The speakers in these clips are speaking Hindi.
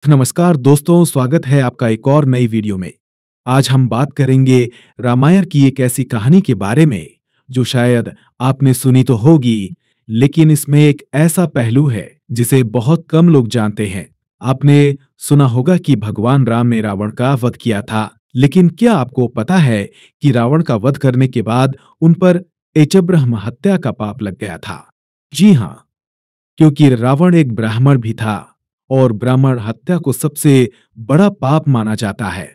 नमस्कार दोस्तों, स्वागत है आपका एक और नई वीडियो में। आज हम बात करेंगे रामायण की एक ऐसी कहानी के बारे में जो शायद आपने सुनी तो होगी, लेकिन इसमें एक ऐसा पहलू है जिसे बहुत कम लोग जानते हैं। आपने सुना होगा कि भगवान राम ने रावण का वध किया था, लेकिन क्या आपको पता है कि रावण का वध करने के बाद उन पर एचब्रह्म हत्या का पाप लग गया था? जी हाँ, क्योंकि रावण एक ब्राह्मण भी था और ब्राह्मण हत्या को सबसे बड़ा पाप माना जाता है।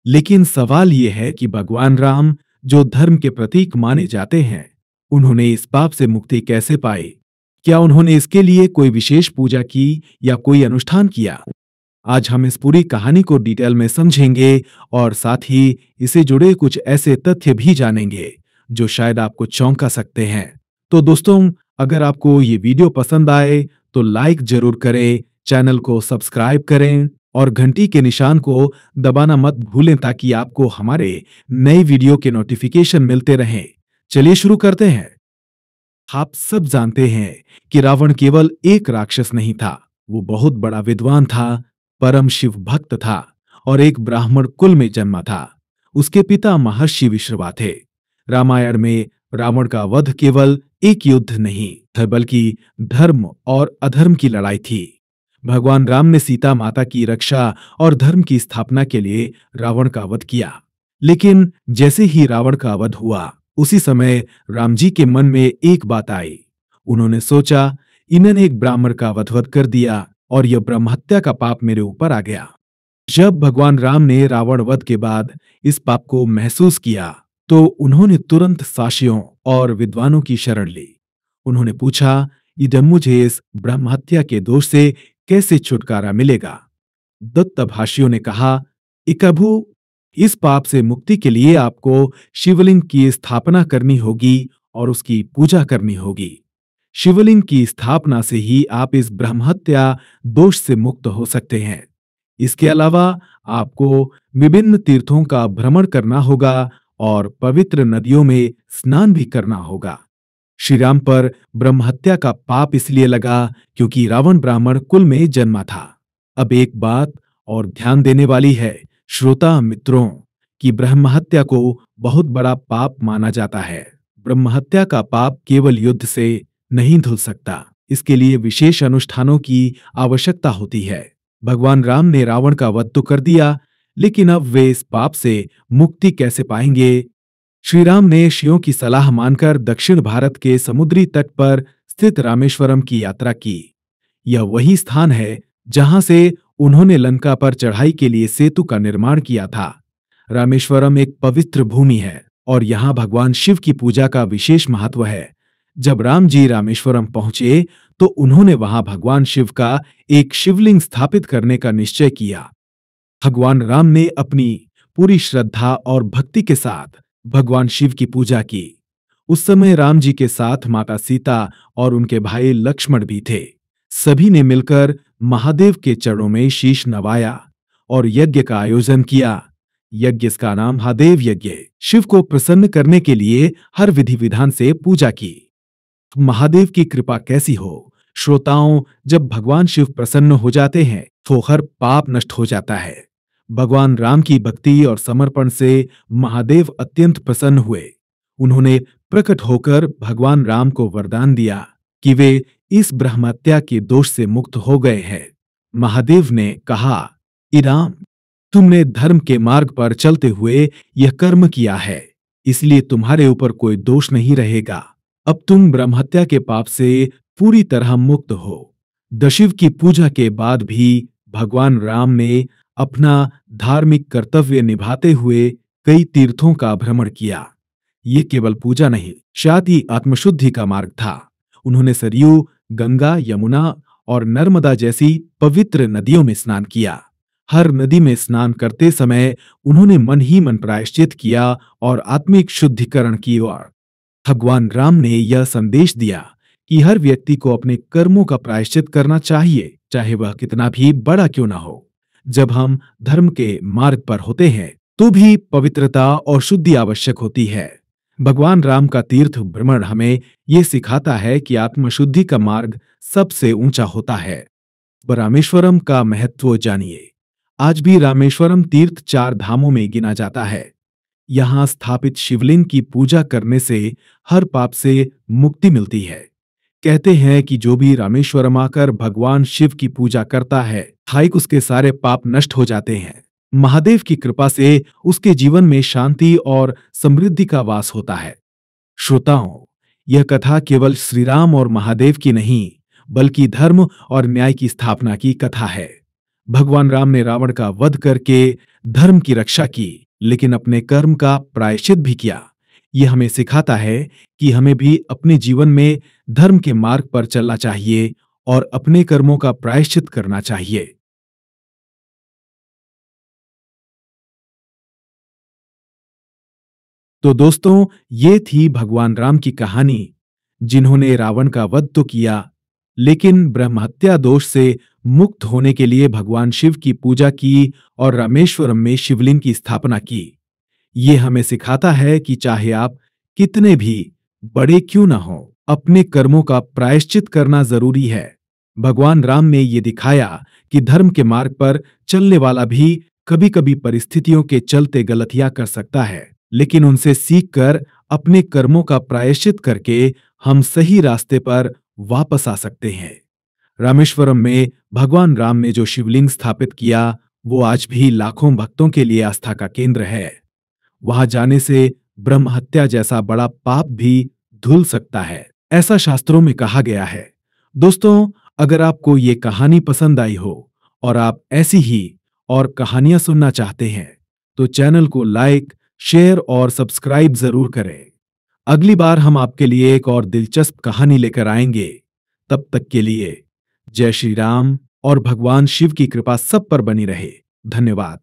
लेकिन सवाल यह है कि भगवान राम, जो धर्म के प्रतीक माने जाते हैं, उन्होंने इस पाप से मुक्ति कैसे पाई? क्या उन्होंने इसके लिए कोई विशेष पूजा की या कोई अनुष्ठान किया? आज हम इस पूरी कहानी को डिटेल में समझेंगे और साथ ही इससे जुड़े कुछ ऐसे तथ्य भी जानेंगे जो शायद आपको चौंका सकते हैं। तो दोस्तों, अगर आपको ये वीडियो पसंद आए तो लाइक जरूर करें, चैनल को सब्सक्राइब करें और घंटी के निशान को दबाना मत भूलें ताकि आपको हमारे नए वीडियो के नोटिफिकेशन मिलते रहें। चलिए शुरू करते हैं। आप सब जानते हैं कि रावण केवल एक राक्षस नहीं था, वो बहुत बड़ा विद्वान था, परम शिव भक्त था और एक ब्राह्मण कुल में जन्मा था। उसके पिता महर्षि विश्रवा थे। रामायण में रावण का वध केवल एक युद्ध नहीं था, बल्कि धर्म और अधर्म की लड़ाई थी। भगवान राम ने सीता माता की रक्षा और धर्म की स्थापना के लिए रावण का वध किया। लेकिन जैसे ही रावण का वध हुआ, उसी समय राम जी के मन में एक बात आई। उन्होंने सोचा, इन्होंने एक ब्राह्मण का वध कर दिया और यह ब्रह्महत्या का पाप मेरे ऊपर आ गया। जब भगवान राम ने रावण वध के बाद इस पाप को महसूस किया, तो उन्होंने तुरंत साशियों और विद्वानों की शरण ली। उन्होंने पूछा, इधर मुझे इस ब्रह्महत्या के दोष से कैसे छुटकारा मिलेगा? दत्तभाषियों ने कहा, इकभू, इस पाप से मुक्ति के लिए आपको शिवलिंग की स्थापना करनी होगी और उसकी पूजा करनी होगी। शिवलिंग की स्थापना से ही आप इस ब्रह्महत्या दोष से मुक्त हो सकते हैं। इसके अलावा आपको विभिन्न तीर्थों का भ्रमण करना होगा और पवित्र नदियों में स्नान भी करना होगा। श्री राम पर ब्रह्महत्या का पाप इसलिए लगा क्योंकि रावण ब्राह्मण कुल में जन्मा था। अब एक बात और ध्यान देने वाली है श्रोता मित्रों, कि ब्रह्महत्या को बहुत बड़ा पाप माना जाता है। ब्रह्महत्या का पाप केवल युद्ध से नहीं धुल सकता, इसके लिए विशेष अनुष्ठानों की आवश्यकता होती है। भगवान राम ने रावण का वध तो कर दिया, लेकिन अब वे इस पाप से मुक्ति कैसे पाएंगे? श्री राम ने ऋषियों की सलाह मानकर दक्षिण भारत के समुद्री तट पर स्थित रामेश्वरम की यात्रा की। यह वही स्थान है जहां से उन्होंने लंका पर चढ़ाई के लिए सेतु का निर्माण किया था। रामेश्वरम एक पवित्र भूमि है और यहाँ भगवान शिव की पूजा का विशेष महत्व है। जब राम जी रामेश्वरम पहुंचे तो उन्होंने वहां भगवान शिव का एक शिवलिंग स्थापित करने का निश्चय किया। भगवान राम ने अपनी पूरी श्रद्धा और भक्ति के साथ भगवान शिव की पूजा की। उस समय राम जी के साथ माता सीता और उनके भाई लक्ष्मण भी थे। सभी ने मिलकर महादेव के चरणों में शीश नवाया और यज्ञ का आयोजन किया। यज्ञ का नाम महादेव यज्ञ। शिव को प्रसन्न करने के लिए हर विधि विधान से पूजा की। महादेव की कृपा कैसी हो श्रोताओं, जब भगवान शिव प्रसन्न हो जाते हैं तो हर पाप नष्ट हो जाता है। भगवान राम की भक्ति और समर्पण से महादेव अत्यंत प्रसन्न हुए। उन्होंने प्रकट होकर भगवान राम को वरदान दिया कि वे इस ब्रह्महत्या के दोष से मुक्त हो गए हैं। महादेव ने कहा, इराम, तुमने धर्म के मार्ग पर चलते हुए यह कर्म किया है, इसलिए तुम्हारे ऊपर कोई दोष नहीं रहेगा। अब तुम ब्रह्महत्या के पाप से पूरी तरह मुक्त हो। दशिव की पूजा के बाद भी भगवान राम ने अपना धार्मिक कर्तव्य निभाते हुए कई तीर्थों का भ्रमण किया। ये केवल पूजा नहीं, साथ ही आत्मशुद्धि का मार्ग था। उन्होंने सरयू, गंगा, यमुना और नर्मदा जैसी पवित्र नदियों में स्नान किया। हर नदी में स्नान करते समय उन्होंने मन ही मन प्रायश्चित किया और आत्मिक शुद्धिकरण की ओर। भगवान राम ने यह संदेश दिया कि हर व्यक्ति को अपने कर्मों का प्रायश्चित करना चाहिए, चाहे वह कितना भी बड़ा क्यों ना हो। जब हम धर्म के मार्ग पर होते हैं तो भी पवित्रता और शुद्धि आवश्यक होती है। भगवान राम का तीर्थ भ्रमण हमें ये सिखाता है कि आत्मशुद्धि का मार्ग सबसे ऊंचा होता है। रामेश्वरम का महत्व जानिए। आज भी रामेश्वरम तीर्थ 4 धामों में गिना जाता है। यहाँ स्थापित शिवलिंग की पूजा करने से हर पाप से मुक्ति मिलती है। कहते हैं कि जो भी रामेश्वरम आकर भगवान शिव की पूजा करता है, स्थायिक उसके सारे पाप नष्ट हो जाते हैं। महादेव की कृपा से उसके जीवन में शांति और समृद्धि का वास होता है। श्रोताओं, यह कथा केवल श्री राम और महादेव की नहीं, बल्कि धर्म और न्याय की स्थापना की कथा है। भगवान राम ने रावण का वध करके धर्म की रक्षा की, लेकिन अपने कर्म का प्रायश्चित भी किया। यह हमें सिखाता है कि हमें भी अपने जीवन में धर्म के मार्ग पर चलना चाहिए और अपने कर्मों का प्रायश्चित करना चाहिए। तो दोस्तों, ये थी भगवान राम की कहानी, जिन्होंने रावण का वध तो किया, लेकिन ब्रह्महत्या दोष से मुक्त होने के लिए भगवान शिव की पूजा की और रामेश्वरम में शिवलिंग की स्थापना की। ये हमें सिखाता है कि चाहे आप कितने भी बड़े क्यों ना हो, अपने कर्मों का प्रायश्चित करना जरूरी है। भगवान राम ने ये दिखाया कि धर्म के मार्ग पर चलने वाला भी कभी-कभी परिस्थितियों के चलते गलतियां कर सकता है, लेकिन उनसे सीखकर अपने कर्मों का प्रायश्चित करके हम सही रास्ते पर वापस आ सकते हैं। रामेश्वरम में भगवान राम ने जो शिवलिंग स्थापित किया, वो आज भी लाखों भक्तों के लिए आस्था का केंद्र है। वहां जाने से ब्रह्म हत्या जैसा बड़ा पाप भी धुल सकता है, ऐसा शास्त्रों में कहा गया है। दोस्तों, अगर आपको ये कहानी पसंद आई हो और आप ऐसी ही और कहानियां सुनना चाहते हैं, तो चैनल को लाइक, शेयर और सब्सक्राइब जरूर करें। अगली बार हम आपके लिए एक और दिलचस्प कहानी लेकर आएंगे। तब तक के लिए जय श्री राम और भगवान शिव की कृपा सब पर बनी रहे। धन्यवाद।